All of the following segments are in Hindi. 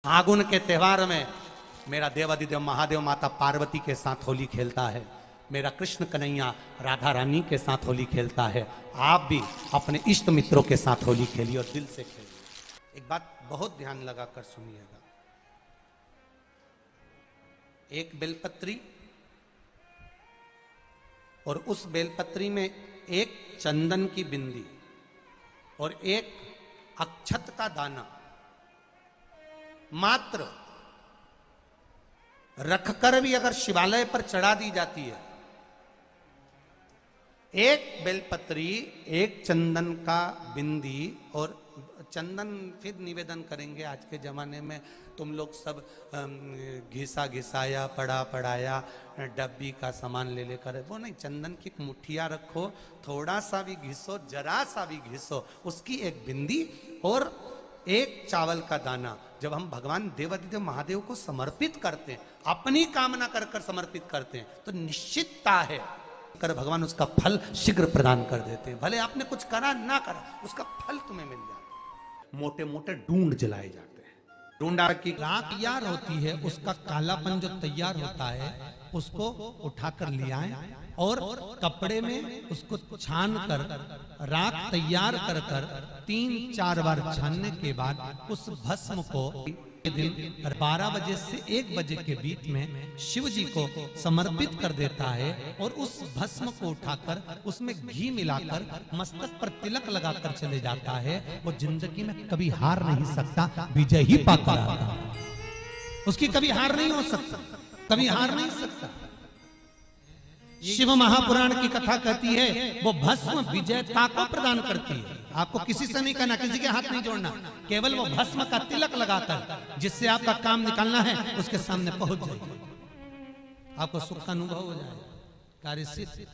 फागुन के त्यौहार में मेरा देवादिदेव महादेव माता पार्वती के साथ होली खेलता है, मेरा कृष्ण कन्हैया राधा रानी के साथ होली खेलता है। आप भी अपने इष्ट मित्रों के साथ होली खेलिए और दिल से खेलिए। एक बात बहुत ध्यान लगाकर सुनिएगा, एक बेलपत्री और उस बेलपत्री में एक चंदन की बिंदी और एक अक्षत का दाना मात्र रखकर भी अगर शिवालय पर चढ़ा दी जाती है, एक बेलपत्री, एक चंदन का बिंदी और चंदन फिर निवेदन करेंगे। आज के जमाने में तुम लोग सब घिसा घिसाया पड़ा पड़ाया डब्बी का सामान ले लेकर, वो नहीं, चंदन की एक मुठिया रखो, थोड़ा सा भी घिसो, जरा सा भी घिसो, उसकी एक बिंदी और एक चावल का दाना जब हम भगवान देवादिदेव महादेव को समर्पित करते हैं, अपनी कामना कर कर समर्पित करते हैं, तो निश्चितता है कर भगवान उसका फल शीघ्र प्रदान कर देते हैं। भले आपने कुछ करा ना करा, उसका फल तुम्हें मिल जाता है। मोटे मोटे डूंड जलाए जाते हैं, डूंडा की राख तैयार होती है, उसका कालापन जो तैयार होता है उसको उठाकर ले आए और कपड़े में उसको छान कर राख तैयार कर कर 3-4 बार छानने के बाद उस भस्म को दिन 12 बजे से 1 बजे के बीच में शिव जी को समर्पित कर देता है और उस भस्म को उठाकर उसमें घी मिलाकर मस्तक पर तिलक लगाकर चले जाता है। वो जिंदगी में कभी हार नहीं सकता, विजय ही पाकर आता है। उसकी कभी हार नहीं हो सकता, कभी हार नहीं सकता। शिव महापुराण की कथा कहती है वो भस्म विजयता को प्रदान करती है। आपको किसी से नहीं करना, किसी के हाथ नहीं जोड़ना, केवल वो भस्म का तिलक लगाकर जिससे आपका काम निकालना है उसके सामने पहुंच जाइए, आपको सुख का अनुभव हो जाएगा, कार्य सिद्ध।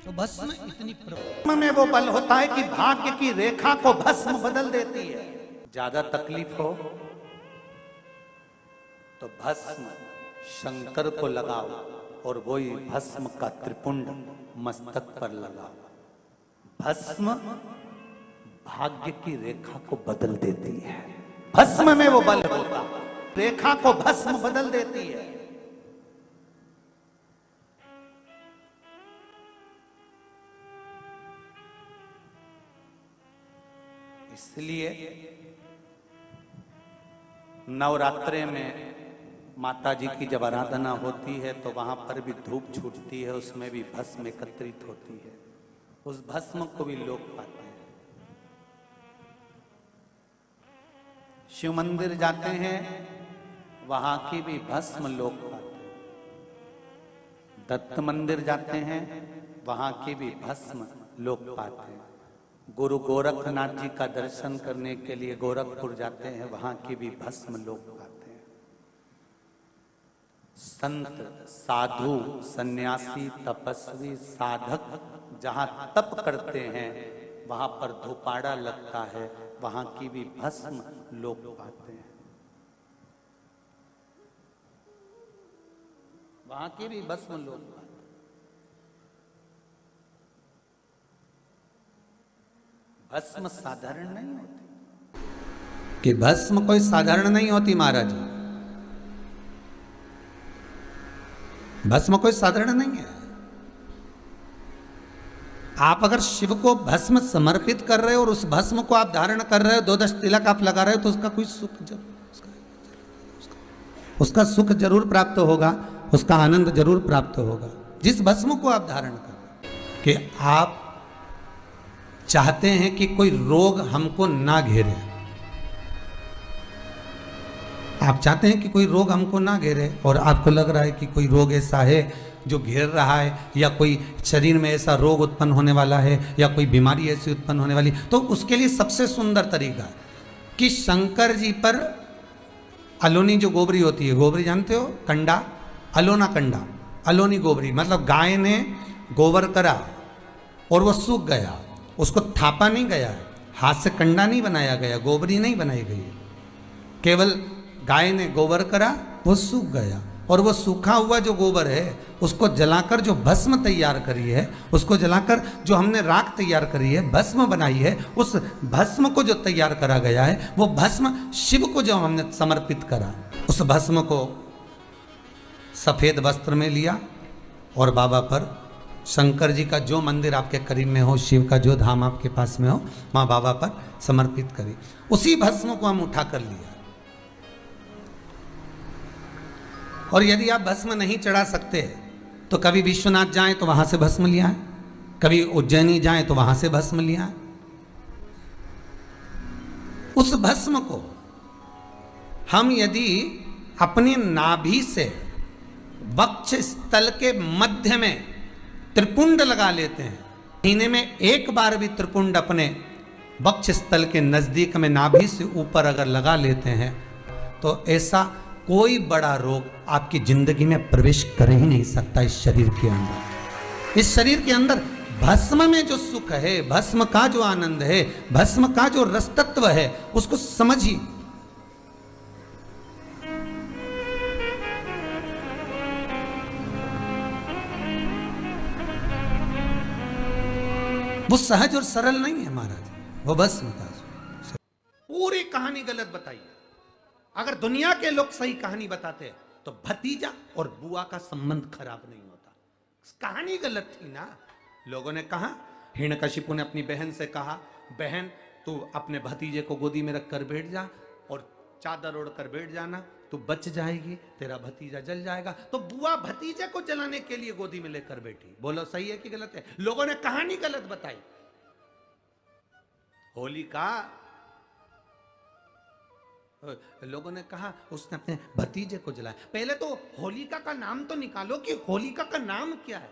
तो भस्म इतनी भस्म में वो बल होता है कि भाग्य की रेखा को भस्म बदल देती है। ज्यादा तकलीफ हो तो भस्म शंकर को लगाओ और वही भस्म का त्रिपुंड मस्तक पर लगाओ। भस्म भाग्य की रेखा को बदल देती है, भस्म में वो बल होता है, रेखा को भस्म बदल देती है। इसलिए नवरात्रे में माता जी की जब आराधना होती है तो वहां पर भी धूप छूटती है, उसमें भी भस्म एकत्रित होती है, उस भस्म को भी लोग पाते हैं। शिव मंदिर जाते हैं, वहां की भी भस्म लोग पाते हैं। दत्त मंदिर जाते हैं, वहां की भी भस्म लोग पाते हैं। गुरु गोरखनाथ जी का दर्शन करने के लिए गोरखपुर जाते हैं, वहां की भी भस्म लोग पाते हैं। संत, साधु, सन्यासी, तपस्वी, साधक जहां तप करते हैं वहां पर धूपाड़ा लगता है, वहां की भी भस्म लोग पाते हैं, वहां की भी भस्म लोग पाते हैं। भस्म साधारण नहीं होती, कि भस्म कोई साधारण नहीं होती महाराज, भस्म कोई साधारण नहीं है। आप अगर शिव को भस्म समर्पित कर रहे हो और उस भस्म को आप धारण कर रहे हो, 2-10 तिलक आप लगा रहे हो, तो उसका कोई सुख उसका सुख जरूर प्राप्त होगा, उसका आनंद जरूर प्राप्त होगा। जिस भस्म को आप धारण कर रहे हो, कि आप चाहते हैं कि कोई रोग हमको ना घेरे, आप चाहते हैं कि कोई रोग हमको ना घेरे, और आपको लग रहा है कि कोई रोग ऐसा है जो घेर रहा है, या कोई शरीर में ऐसा रोग उत्पन्न होने वाला है, या कोई बीमारी ऐसी उत्पन्न होने वाली, तो उसके लिए सबसे सुंदर तरीका है कि शंकर जी पर अलोनी जो गोबरी होती है, गोबरी जानते हो, कंडा, अलोना कंडा, अलोनी गोबरी, मतलब गाय ने गोबर करा और वो सूख गया, उसको थापा नहीं गया, हाथ से कंडा नहीं बनाया गया, गोबरी नहीं बनाई गई, केवल गाय ने गोबर करा, वो सूख गया और वो सूखा हुआ जो गोबर है उसको जलाकर जो भस्म तैयार करी है, उसको जलाकर जो हमने राख तैयार करी है, भस्म बनाई है, उस भस्म को जो तैयार करा गया है, वो भस्म शिव को जो हमने समर्पित करा, उस भस्म को सफेद वस्त्र में लिया और बाबा पर, शंकर जी का जो मंदिर आपके करीब में हो, शिव का जो धाम आपके पास में हो, वहां बाबा पर समर्पित करी। उसी भस्म को हम उठा कर लिया। और यदि आप भस्म नहीं चढ़ा सकते तो कभी विश्वनाथ जाएं तो वहां से भस्म लिया है, कभी उज्जैनी जाएं तो वहां से भस्म लिया है। उस भस्म को हम यदि अपनी नाभि से वक्ष स्थल के मध्य में त्रिपुंड लगा लेते हैं, महीने में एक बार भी त्रिपुंड अपने वक्ष स्थल के नजदीक में नाभि से ऊपर अगर लगा लेते हैं तो ऐसा कोई बड़ा रोग आपकी जिंदगी में प्रवेश कर ही नहीं सकता। इस शरीर के अंदर, इस शरीर के अंदर भस्म में जो सुख है, भस्म का जो आनंद है, भस्म का जो रस तत्व है, उसको समझिए। वो सहज और सरल नहीं है महाराज, वो भस्म का। पूरी कहानी गलत बताई है। अगर दुनिया के लोग सही कहानी बताते तो भतीजा और बुआ का संबंध खराब नहीं होता। कहानी गलत थी ना। लोगों ने कहा, हिरण्यकशिपु ने अपनी बहन से कहा, बहन तू अपने भतीजे को गोदी में रखकर बैठ जा और चादर ओढ़कर बैठ जाना, तू बच जाएगी, तेरा भतीजा जल जाएगा। तो बुआ भतीजे को जलाने के लिए गोदी में लेकर बैठी। बोलो सही है कि गलत है? लोगों ने कहानी गलत बताई। होलिका, लोगों ने कहा उसने अपने भतीजे को जलाया। पहले तो होलिका का नाम तो निकालो कि होलिका का नाम क्या है।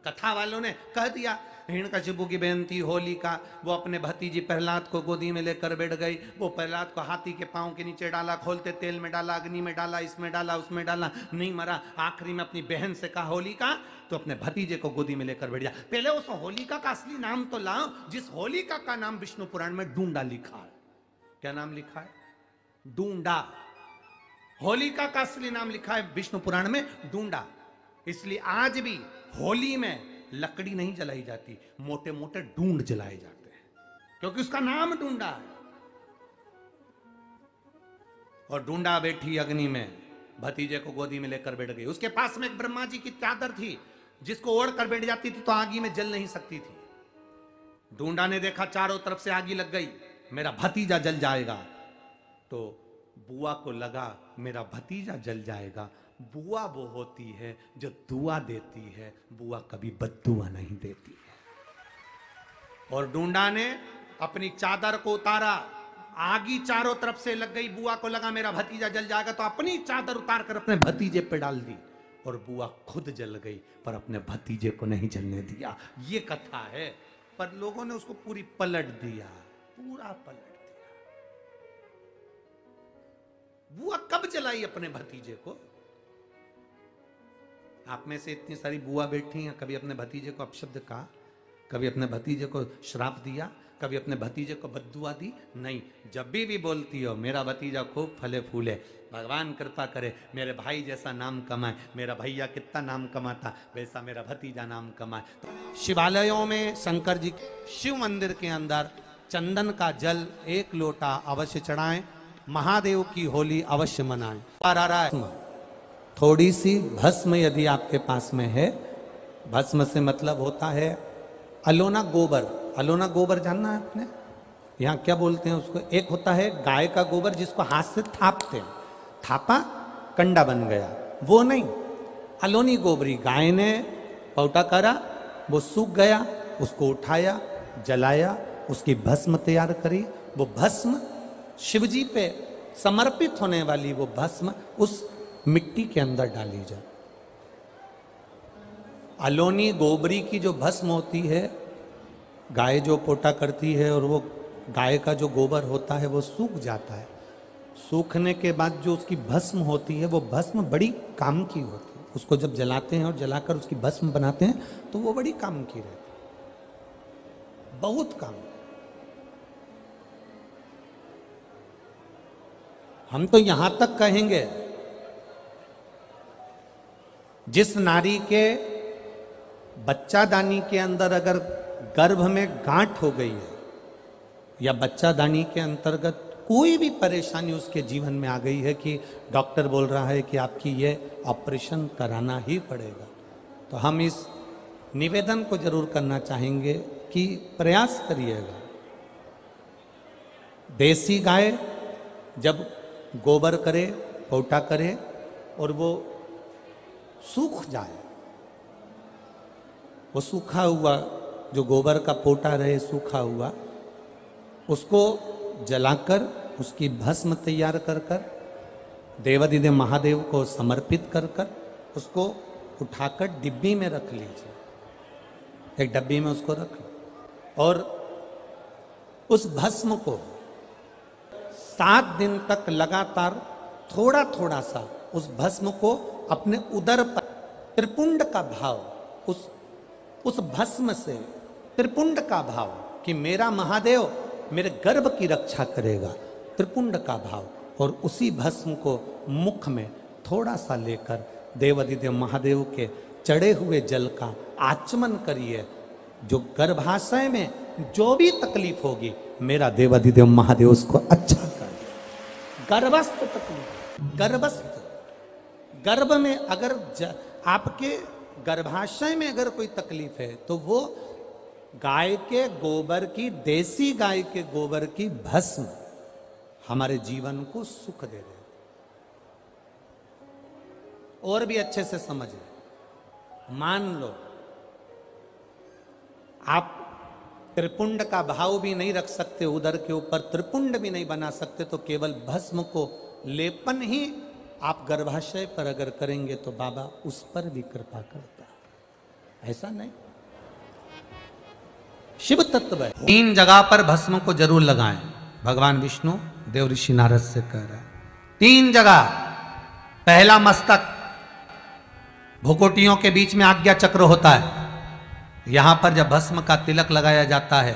कथा वालों ने कह दिया हिरण्यकशिपु की बहन थी होलिका, वो अपने भतीजी प्रहलाद को गोदी में लेकर बैठ गई। वो प्रहलाद को हाथी के पांव के नीचे डाला, खोलते तेल में डाला, अग्नि में डाला, इसमें डाला, उसमें डाला, नहीं मरा। आखिरी में अपनी बहन से कहा होलिका तो अपने भतीजे को गोदी में लेकर बैठ जा। पहले उस होलिका का असली नाम तो लाओ, जिस होलिका का नाम विष्णु पुराण में डूंडा लिखा है। क्या नाम लिखा है? डूंडा। होलिका का असली नाम लिखा है विष्णु पुराण में डूंडा। इसलिए आज भी होली में लकड़ी नहीं जलाई जाती, मोटे मोटे डूंड जलाए जाते हैं, क्योंकि उसका नाम डूंडा है। और डूंडा बैठी अग्नि में, भतीजे को गोदी में लेकर बैठ गई। उसके पास में एक ब्रह्मा जी की चादर थी, जिसको ओढ़ कर बैठ जाती थी तो आगी में जल नहीं सकती थी। डूंडा ने देखा चारों तरफ से आगी लग गई, मेरा भतीजा जल जाएगा। तो बुआ को लगा मेरा भतीजा जल जाएगा। बुआ वो होती है जो दुआ देती है, बुआ कभी बद्दुआ नहीं देती है। और डूंडा ने अपनी चादर को उतारा, आगी चारों तरफ से लग गई। बुआ को लगा मेरा भतीजा जल जाएगा, तो अपनी चादर उतार कर अपने भतीजे पे डाल दी और बुआ खुद जल गई, पर अपने भतीजे को नहीं जलने दिया। ये कथा है, पर लोगों ने उसको पूरी पलट दिया, पूरा पलट दिया। बुआ कब जलाई अपने भतीजे को? आप में से इतनी सारी बुआ बैठी हैं, कभी अपने भतीजे को अपशब्द कहा, कभी अपने भतीजे को श्राप दिया, कभी अपने भतीजे को बद्दुआ दी? नहीं। जब भी बोलती हो मेरा भतीजा खूब फले फूले, भगवान कृपा करे मेरे भाई जैसा नाम कमाए, मेरा भैया कितना नाम कमाता वैसा मेरा भतीजा नाम कमाए। तो शिवालयों में शंकर जी शिव मंदिर के अंदर चंदन का जल 1 लोटा अवश्य चढ़ाएं, महादेव की होली अवश्य मनाएं। आ रहा है थोड़ी सी भस्म यदि आपके पास में है, भस्म से मतलब होता है अलोना गोबर। अलोना गोबर जानना है आपने? यहाँ क्या बोलते हैं उसको? एक होता है गाय का गोबर जिसको हाथ से थापते हैं, थापा कंडा बन गया, वो नहीं। अलोनी गोबरी, गाय ने पौटा करा, वो सूख गया, उसको उठाया, जलाया, उसकी भस्म तैयार करी। वो भस्म शिवजी पे समर्पित होने वाली वो भस्म उस मिट्टी के अंदर डाली जाए। अलोनी गोबरी की जो भस्म होती है, गाय जो पोटा करती है और वो गाय का जो गोबर होता है वो सूख जाता है। सूखने के बाद जो उसकी भस्म होती है वो भस्म बड़ी काम की होती है। उसको जब जलाते हैं और जलाकर उसकी भस्म बनाते हैं तो वो बड़ी काम की रहती है, बहुत काम। हम तो यहां तक कहेंगे जिस नारी के बच्चादानी के अंदर अगर गर्भ में गांठ हो गई है या बच्चादानी के अंतर्गत कोई भी परेशानी उसके जीवन में आ गई है कि डॉक्टर बोल रहा है कि आपकी ये ऑपरेशन कराना ही पड़ेगा, तो हम इस निवेदन को जरूर करना चाहेंगे कि प्रयास करिएगा। देसी गाय जब गोबर करे, पोटा करे और वो सूख जाए, वो सूखा हुआ जो गोबर का पोटा रहे सूखा हुआ, उसको जलाकर उसकी भस्म तैयार कर कर देवाधिदेव महादेव को समर्पित कर कर उसको उठाकर डिब्बी में रख लीजिए। एक डब्बी में उसको रख लो और उस भस्म को 7 दिन तक लगातार थोड़ा थोड़ा सा उस भस्म को अपने उदर पर त्रिपुंड का भाव, उस भस्म से त्रिपुंड का भाव कि मेरा महादेव मेरे गर्भ की रक्षा करेगा, त्रिपुंड का भाव, और उसी भस्म को मुख में थोड़ा सा लेकर देवाधिदेव महादेव के चढ़े हुए जल का आचमन करिए। जो गर्भाशय में जो भी तकलीफ होगी मेरा देवाधिदेव महादेव उसको अच्छा कर दे। गर्भस्थ तकलीफ, गर्भ में अगर आपके गर्भाशय में अगर कोई तकलीफ है तो वो गाय के गोबर की, देसी गाय के गोबर की भस्म हमारे जीवन को सुख दे रहे। और भी अच्छे से समझिए, मान लो आप त्रिपुंड का भाव भी नहीं रख सकते, उदर के ऊपर त्रिपुंड भी नहीं बना सकते, तो केवल भस्म को लेपन ही आप गर्भाशय पर अगर करेंगे तो बाबा उस पर भी कृपा करता है। ऐसा नहीं, शिव तत्व है। 3 जगह पर भस्म को जरूर लगाएं। भगवान विष्णु देव ऋषि नारद से कह रहे हैं 3 जगह। पहला मस्तक, भुकुटियों के बीच में आज्ञा चक्र होता है। यहां पर जब भस्म का तिलक लगाया जाता है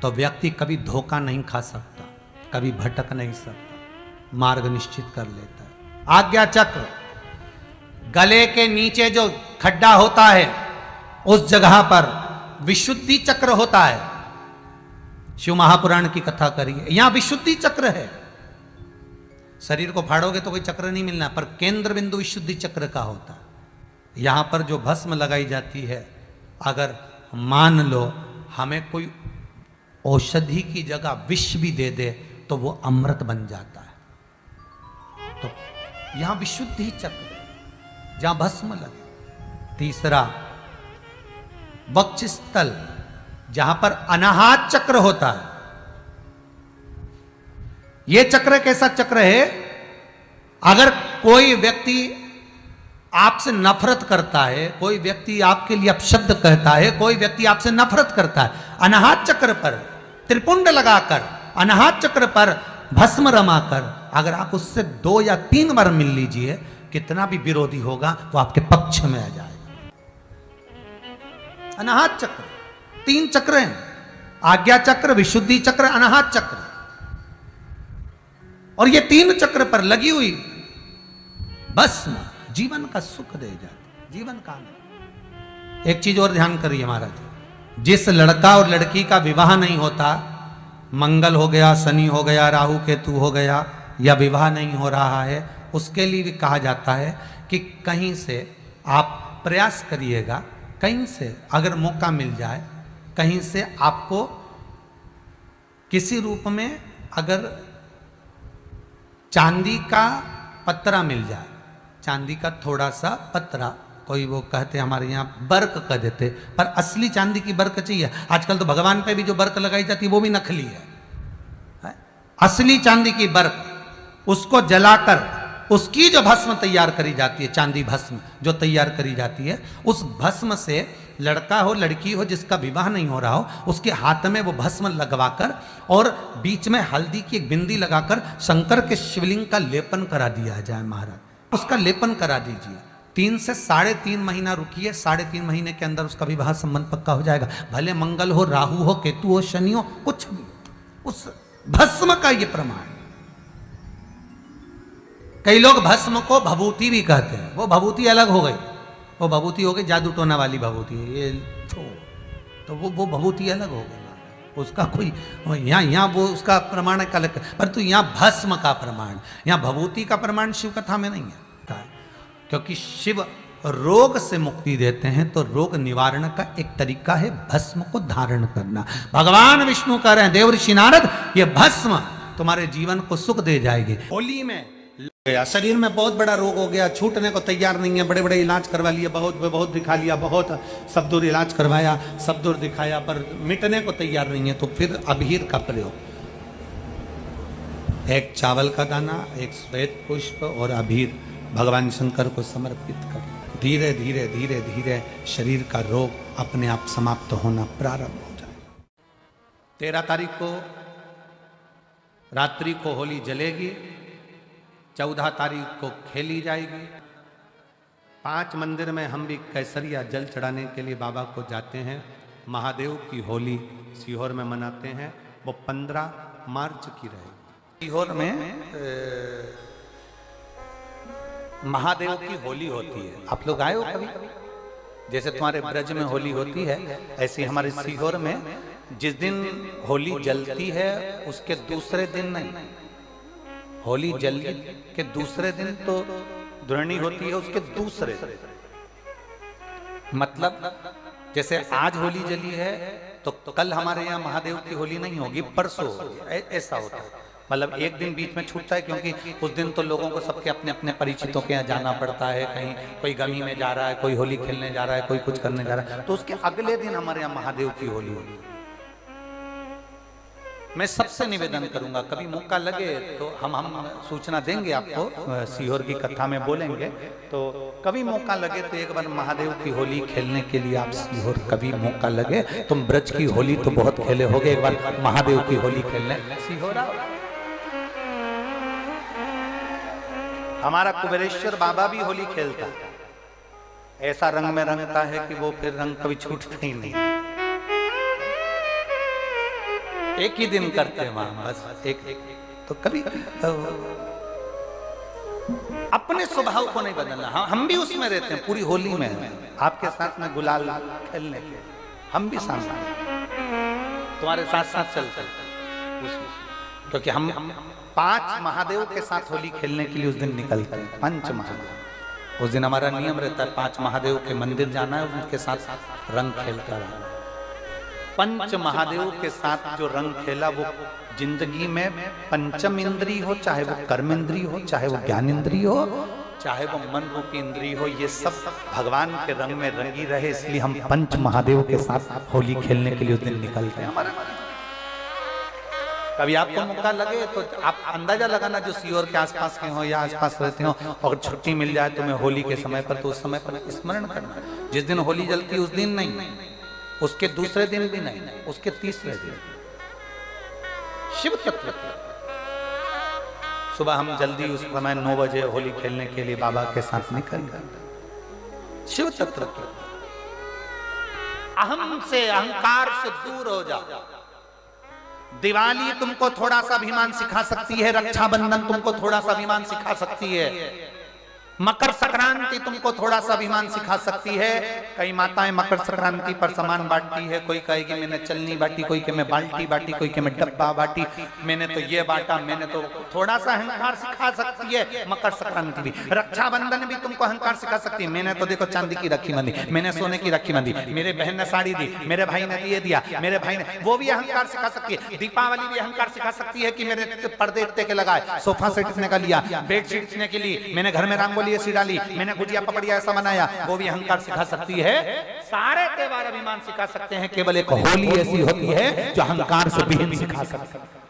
तो व्यक्ति कभी धोखा नहीं खा सकता, कभी भटक नहीं सकता, मार्ग निश्चित कर लेता है। आज्ञा चक्र, गले के नीचे जो खड्डा होता है उस जगह पर विशुद्धि चक्र होता है। शिव महापुराण की कथा करिए, यहां विशुद्धि चक्र है। शरीर को फाड़ोगे तो कोई चक्र नहीं मिलना, पर केंद्र बिंदु विशुद्धि चक्र का होता है। यहां पर जो भस्म लगाई जाती है, अगर मान लो हमें कोई औषधि की जगह विष भी दे दे तो वो अमृत बन जाता है। तो यहां विशुद्धि चक्र जहां भस्म लगे। तीसरा, वक्षस्थल, जहां पर अनाहत चक्र होता है। यह चक्र कैसा चक्र है? अगर कोई व्यक्ति आपसे नफरत करता है, कोई व्यक्ति आपके लिए अपशब्द कहता है, कोई व्यक्ति आपसे नफरत करता है, अनाहत चक्र पर त्रिपुंड लगाकर, अनाहत चक्र पर भस्म रमाकर अगर आप उससे 2 या 3 बार मिल लीजिए, कितना भी विरोधी होगा वो आपके पक्ष में आ जाएगा। अनाहत चक्र, 3 चक्र हैं, आज्ञा चक्र, विशुद्धि चक्र, अनाहत चक्र। और ये 3 चक्र पर लगी हुई भस्म जीवन का सुख दे जाती, जीवन का। एक चीज और ध्यान करिए महाराज, जिस लड़का और लड़की का विवाह नहीं होता, मंगल हो गया, शनि हो गया, राहु केतु हो गया, या विवाह नहीं हो रहा है, उसके लिए भी कहा जाता है कि कहीं से आप प्रयास करिएगा, कहीं से अगर मौका मिल जाए, कहीं से आपको किसी रूप में अगर चांदी का पत्रा मिल जाए, चांदी का थोड़ा सा पत्रा, कोई वो कहते हमारे यहाँ बर्क कह देते, पर असली चांदी की बर्क चाहिए। आजकल तो भगवान पे भी जो बर्क लगाई जाती है वो भी नकली है। असली चांदी की बर्क, उसको जलाकर उसकी जो भस्म तैयार करी जाती है, चांदी भस्म जो तैयार करी जाती है, उस भस्म से लड़का हो लड़की हो जिसका विवाह नहीं हो रहा हो, उसके हाथ में वो भस्म लगवाकर और बीच में हल्दी की एक बिंदी लगाकर शंकर के शिवलिंग का लेपन करा दिया जाए महाराज, उसका लेपन करा दीजिए। 3 से 3.5 महीना रुकिए, 3.5 महीने के अंदर उसका विवाह संबंध पक्का हो जाएगा। भले मंगल हो, राहु हो, केतु हो, शनि हो, कुछ भी, उस भस्म का ये प्रमाण। कई लोग भस्म को भभूति भी कहते हैं, वो भभूति अलग हो गई, वो भभूति हो गई जादू टोना वाली भभूति, ये तो वो भभूति अलग हो गई, उसका कोई यहाँ वो उसका प्रमाण एक अलग, परंतु यहाँ भस्म का प्रमाण, यहाँ भभूति का प्रमाण शिव कथा में नहीं है, क्योंकि शिव रोग से मुक्ति देते हैं, तो रोग निवारण का एक तरीका है भस्म को धारण करना। भगवान विष्णु कह रहे हैं देव ऋषि नारद, ये भस्म तुम्हारे जीवन को सुख दे जाएगी। होली में गया, शरीर में बहुत बड़ा रोग हो गया, छूटने को तैयार नहीं है, बड़े बड़े इलाज करवा लिया, बहुत दिखा लिया, बहुत सब दूर इलाज करवाया, सब दूर दिखाया, पर मिटने को तैयार नहीं है, तो फिर अबीर का प्रयोग, एक चावल का दाना, एक श्वेत पुष्प और अबीर भगवान शंकर को समर्पित कर, धीरे धीरे धीरे धीरे शरीर का रोग अपने आप समाप्त होना प्रारंभ हो जाए। 13 तारीख को रात्रि को होली जलेगी, 14 तारीख को खेली जाएगी। 5 मंदिर में हम भी केसरिया जल चढ़ाने के लिए बाबा को जाते हैं। महादेव की होली सीहोर में मनाते हैं, वो 15 मार्च की रहेगी। सीहोर में महादेव की होली होती है, आप लोग आए हो कभी? जैसे तुम्हारे ब्रज में होली होती है, ऐसे हमारे सीहोर में जिस दिन होली जलती है उसके दूसरे दिन नहीं, होली जल के दूसरे दिन तो दुरणी होती है, उसके दूसरे दिन, मतलब जैसे आज होली जली है तो कल हमारे यहाँ महादेव की होली नहीं होगी, परसों होगी, ऐसा होता है। मतलब एक दिन बीच में छूटता है, क्योंकि उस दिन तो लोगों को सबके अपने अपने परिचितों के यहाँ जाना पड़ता है, कहीं कोई गमी में जा रहा है, कोई होली खेलने जा रहा है, कोई कुछ करने जा रहा है, तो उसके अगले दिन हमारे यहाँ महादेव की होली होगी। मैं सबसे निवेदन करूंगा, कभी मौका लगे तो हम सूचना देंगे आपको, सीहोर की कथा में बोलेंगे, तो कभी मौका लगे तो एक बार महादेव की होली खेलने के लिए आप सीहोर, कभी मौका लगे, तुम ब्रज की होली तो बहुत खेले होगे, एक बार महादेव की होली खेलने सीहोर आओ। हमारा कुबेरेश्वर बाबा भी होली खेलता है, ऐसा रंग में रंगता है कि वो फिर रंग कभी छूटता ही नहीं, एक ही दिन करते हैं वहां बस एक, तो कभी अपने स्वभाव को नहीं बदलना। हम भी उसमें रहते हैं, पूरी होली में आपके साथ में गुलाल खेलने के, हम भी सामने तुम्हारे साथ साथ चलते हैं, क्योंकि हम 5 महादेव के साथ होली खेलने के लिए उस दिन निकलते हैं। 5 महादेव, उस दिन हमारा नियम रहता है 5 महादेव के मंदिर जाना है, उनके साथ रंग खेल कर आना। 5 महादेव के साथ जो रंग खेला वो जिंदगी में पंचम इंद्री हो, चाहे वो कर्म इंद्री हो, चाहे वो ज्ञान इंद्री हो, चाहे वो मन रूपी इंद्री हो, ये सब भगवान के रंग में रंगी रहे, इसलिए हम 5 महादेव के साथ होली खेलने के लिए उस दिन निकलते हैं। कभी आपको मौका लगे तो आप अंदाजा लगाना, जो सीहोर के आसपास के हो या आसपास रहते हो, और छुट्टी मिल जाए तुम्हें होली के समय पर, तो उस समय पर स्मरण करना, जिस दिन होली जलती उस दिन नहीं, उसके दूसरे दिन भी नहीं, उसके तीसरे दिन शिव तत्व। सुबह हम जल्दी उस समय 9 बजे होली खेलने के लिए बाबा के साथ निकल गए। शिव तत्व, अहम से, अहंकार से दूर हो जाओ। दिवाली तुमको थोड़ा सा अभिमान सिखा सकती है, रक्षाबंधन तुमको थोड़ा सा अभिमान सिखा सकती है, मकर संक्रांति तुमको थोड़ा सा अभिमान सिखा सकती है। कई माताएं मकर संक्रांति पर सामान बांटती है, कोई कहेगी मैंने चलनी बांटी, कोई के मैं बाल्टी बांटी, कोई के मैं डब्बा बांटी, मैंने तो ये बांटा, मैंने तो, थोड़ा सा अहंकार सिखा सकती है मकर संक्रांति भी। रक्षाबंधन भी तुमको अहंकार सिखा सकती है, मैंने तो देखो चांदी की राखी बांधी, मैंने सोने की राखी बांधी, मेरे बहन ने साड़ी दी, मेरे भाई ने ये दिया, मेरे भाई ने, वो भी अहंकार सिखा सकती है। दीपावली भी अहंकार सिखा सकती है कि मेरे पर्दे इतने के लगाए, सोफा सेट इतने का लिया, बेडशीट इतने के लिए, मैंने घर में रंगोली ऐसी डाली, मैंने गुजिया पपड़िया ऐसा बनाया, वो भी अहंकार सिखा सकती है। सारे त्योहार अभिमान सिखा सकते हैं, केवल एक होली ऐसी होती है जो अहंकार से विहीन सिखा सकती है।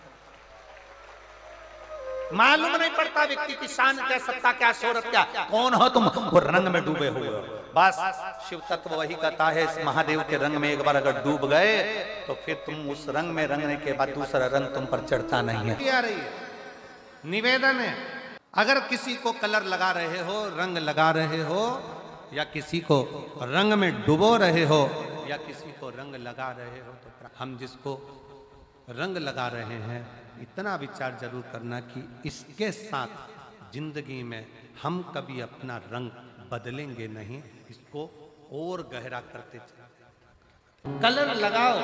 मालूम नहीं पड़ता व्यक्ति की शान क्या, सत्ता क्या, शोहरत क्या, कौन हो तुम, वो रंग में डूबे हुए हो। बस शिव तत्व वही कहता है, इस महादेव के रंग में एक बार अगर डूब गए तो फिर तुम उस रंग में रंगने के बाद दूसरा रंग तुम पर चढ़ता नहीं है। आ रही है निवेदन है, अगर किसी को कलर लगा रहे हो, रंग लगा रहे हो, या किसी को रंग में डुबो रहे हो, या किसी को रंग लगा रहे हो, तो हम जिसको रंग लगा रहे हैं इतना विचार जरूर करना कि इसके साथ जिंदगी में हम कभी अपना रंग बदलेंगे नहीं, इसको और गहरा करते चले। कलर लगाओ,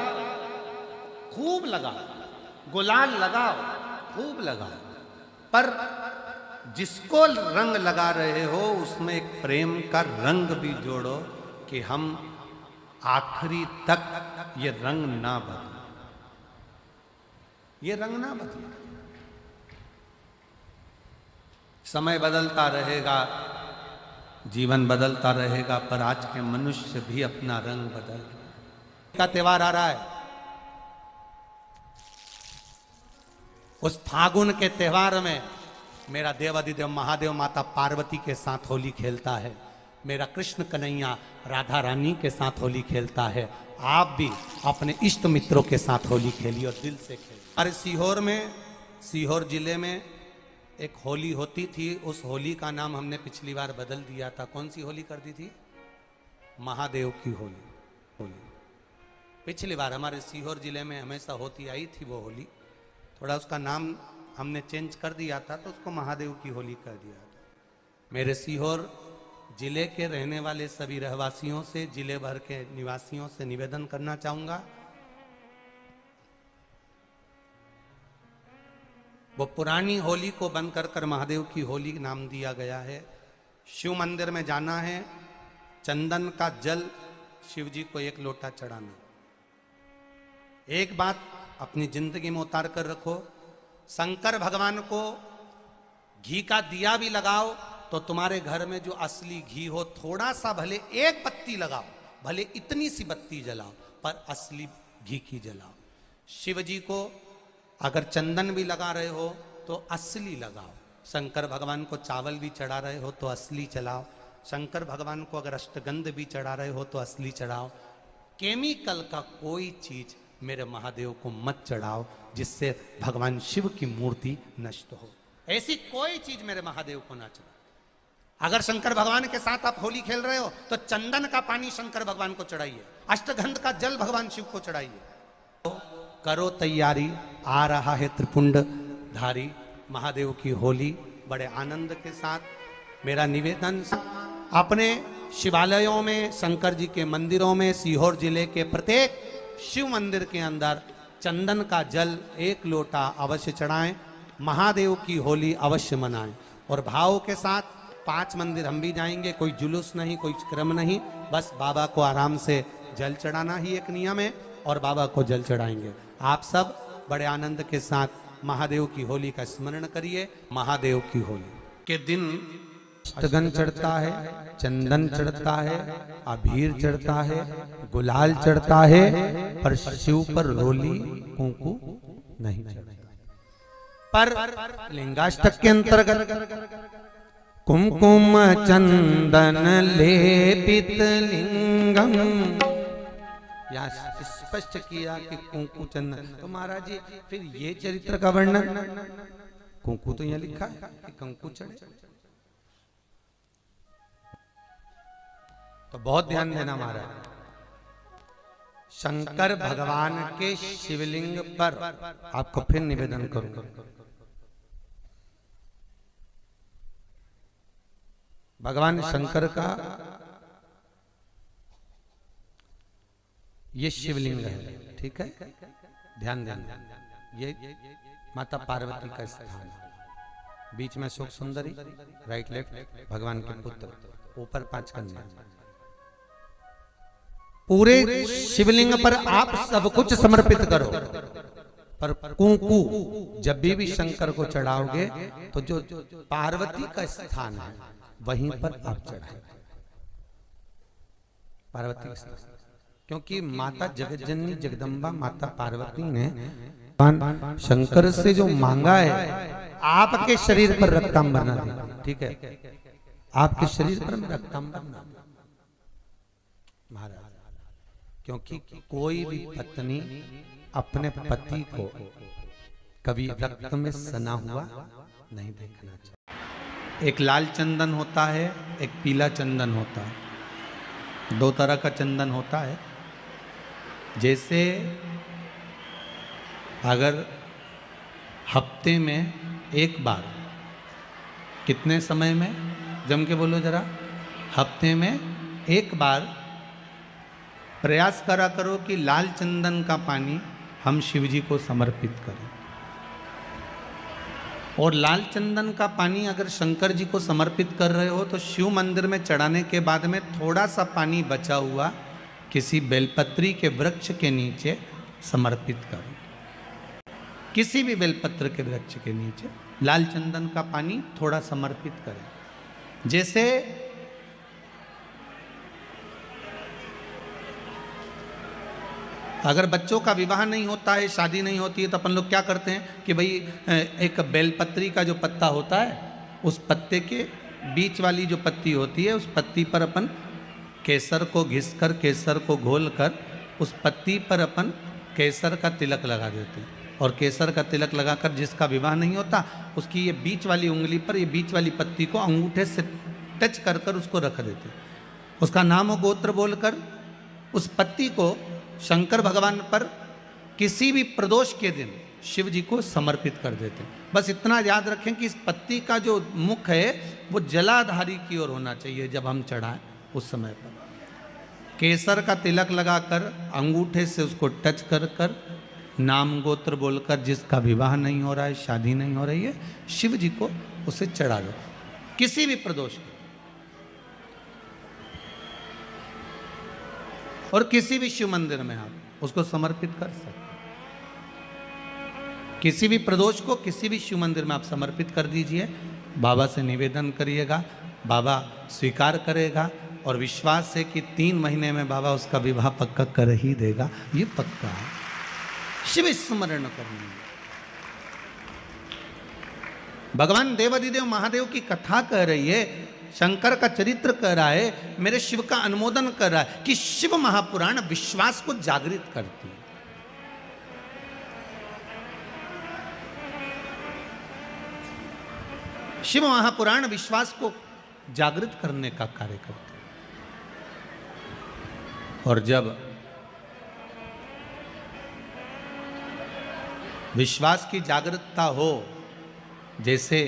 खूब लगाओ, गुलाल लगाओ, खूब लगाओ, पर जिसको रंग लगा रहे हो उसमें एक प्रेम का रंग भी जोड़ो कि हम आखिरी तक ये रंग ना बदले, ये रंग ना बदले। समय बदलता रहेगा, जीवन बदलता रहेगा, पर आज के मनुष्य भी अपना रंग बदल का त्योहार आ रहा है। उस फागुन के त्योहार में मेरा देवाधिदेव महादेव माता पार्वती के साथ होली खेलता है, मेरा कृष्ण कन्हैया राधा रानी के साथ होली खेलता है। आप भी अपने इष्ट मित्रों के साथ होली खेलिए और दिल से खेलिए। अरे सीहोर में, सीहोर जिले में एक होली होती थी, उस होली का नाम हमने पिछली बार बदल दिया था। कौन सी होली कर दी थी? महादेव की होली। पिछली बार हमारे सीहोर जिले में हमेशा होती आई थी वो होली, थोड़ा उसका नाम हमने चेंज कर दिया था तो उसको महादेव की होली कर दिया था। मेरे सीहोर जिले के रहने वाले सभी रहवासियों से, जिले भर के निवासियों से निवेदन करना चाहूंगा, वो पुरानी होली को बंद कर महादेव की होली नाम दिया गया है। शिव मंदिर में जाना है, चंदन का जल शिव जी को 1 लोटा चढ़ाना। एक बात अपनी जिंदगी में उतार कर रखो, शंकर भगवान को घी का दिया भी लगाओ तो तुम्हारे घर में जो असली घी हो, थोड़ा सा भले 1 पत्ती लगाओ, भले इतनी सी बत्ती जलाओ, पर असली घी की जलाओ। शिव जी को अगर चंदन भी लगा रहे हो तो असली लगाओ। शंकर भगवान को चावल भी चढ़ा रहे हो तो असली चढ़ाओ। शंकर भगवान को अगर अष्टगंध भी चढ़ा रहे हो तो असली चढ़ाओ। केमिकल का कोई चीज मेरे महादेव को मत चढ़ाओ जिससे भगवान शिव की मूर्ति नष्ट हो। ऐसी कोई चीज मेरे महादेव को ना चढ़ाओ। अगर शंकर भगवान के साथ आप होली खेल रहे हो तो चंदन का पानी शंकर भगवान को चढ़ाइए, अष्टगंध का जल भगवान शिव को चढ़ाइए। तो करो तैयारी, आ रहा है त्रिपुंडधारी महादेव की होली। बड़े आनंद के साथ मेरा निवेदन, अपने शिवालयों में, शंकर जी के मंदिरों में, सीहोर जिले के प्रत्येक शिव मंदिर के अंदर चंदन का जल 1 लोटा अवश्य चढ़ाएं, महादेव की होली अवश्य मनाएं। और भाव के साथ 5 मंदिर हम भी जाएंगे, कोई जुलूस नहीं, कोई क्रम नहीं, बस बाबा को आराम से जल चढ़ाना ही एक नियम है और बाबा को जल चढ़ाएंगे। आप सब बड़े आनंद के साथ महादेव की होली का स्मरण करिए। महादेव की होली के दिन अष्टगंध चढ़ता है, चंदन चढ़ता है, अबीर चढ़ता है, गुलाल चढ़ता है, पर शिव पर रोली कुंकु नहीं चढ़ता। पर लिंगाष्टक के अंतर्गत कुमकुम चंदन लेपित लिंगम, यहाँ स्पष्ट किया कि कुंकु चंदन। तो महाराज जी फिर ये चरित्र का वर्णन, कुंकु तो यहाँ लिखा है कि कंकु चढ़े, तो बहुत ध्यान देना महाराज। शंकर भगवान के शिवलिंग पर आपको फिर निवेदन करूंगा, भगवान शंकर का ये शिवलिंग है, ठीक है, ध्यान देना। ये माता पार्वती का स्थान है, बीच में शोक सुंदरी, राइट लेफ्ट भगवान के पुत्र, ऊपर 5 कन्या। पूरे शिवलिंग पर आप सब कुछ समर्पित करो, पर कुंकु जब भी शंकर को चढ़ाओगे तो जो पार्वती का स्थान है वहीं पर आप चढ़ाए, पार्वती का स्थान। क्योंकि माता जगतजननी जगदम्बा माता पार्वती ने शंकर से जो मांगा है, आपके शरीर पर रक्तांबर ना दे, ठीक है, आपके शरीर पर रक्तांबर ना दे महाराज। क्योंकि कोई भी पत्नी अपने पति को कभी रक्त में सना हुआ नहीं देखना चाहिए। एक लाल चंदन होता है, एक पीला चंदन होता है, 2 तरह का चंदन होता है। जैसे अगर हफ्ते में 1 बार, कितने समय में, जम के बोलो जरा, हफ्ते में एक बार प्रयास करा करो कि लाल चंदन का पानी हम शिव जी को समर्पित करें। और लाल चंदन का पानी अगर शंकर जी को समर्पित कर रहे हो तो शिव मंदिर में चढ़ाने के बाद में थोड़ा सा पानी बचा हुआ किसी बेलपत्री के वृक्ष के नीचे समर्पित करो। किसी भी बेलपत्र के वृक्ष के नीचे लाल चंदन का पानी थोड़ा समर्पित करें। जैसे अगर बच्चों का विवाह नहीं होता है, शादी नहीं होती है, तो अपन लोग क्या करते हैं कि भाई एक बेलपत्री का जो पत्ता होता है उस पत्ते के बीच वाली जो पत्ती होती है उस पत्ती पर अपन केसर को घिस कर, केसर को घोल कर उस पत्ती पर अपन केसर का तिलक लगा देते हैं। और केसर का तिलक लगाकर जिसका विवाह नहीं होता उसकी ये बीच वाली उंगली पर ये बीच वाली पत्ती को अंगूठे से टच कर कर उसको रख देते हैं। उसका नाम और गोत्र बोलकर उस पत्ती को शंकर भगवान पर किसी भी प्रदोष के दिन शिव जी को समर्पित कर देते हैं। बस इतना याद रखें कि इस पत्ती का जो मुख है वो जलाधारी की ओर होना चाहिए। जब हम चढ़ाएं उस समय पर केसर का तिलक लगाकर अंगूठे से उसको टच कर कर नाम गोत्र बोलकर जिसका विवाह नहीं हो रहा है, शादी नहीं हो रही है, शिव जी को उसे चढ़ा दो किसी भी प्रदोष के। और किसी भी शिव मंदिर में आप उसको समर्पित कर सकते। किसी भी प्रदोष को किसी भी शिव मंदिर में आप समर्पित कर दीजिए। बाबा से निवेदन करिएगा, बाबा स्वीकार करेगा और विश्वास है कि 3 महीने में बाबा उसका विवाह पक्का कर ही देगा। ये पक्का है। शिव स्मरण करनी है। भगवान देवाधिदेव महादेव की कथा कह रही है, शंकर का चरित्र कह रहा है, मेरे शिव का अनुमोदन कर रहा है कि शिव महापुराण विश्वास को जागृत करती है। शिव महापुराण विश्वास को जागृत करने का कार्य करते हैं। और जब विश्वास की जागृतता हो, जैसे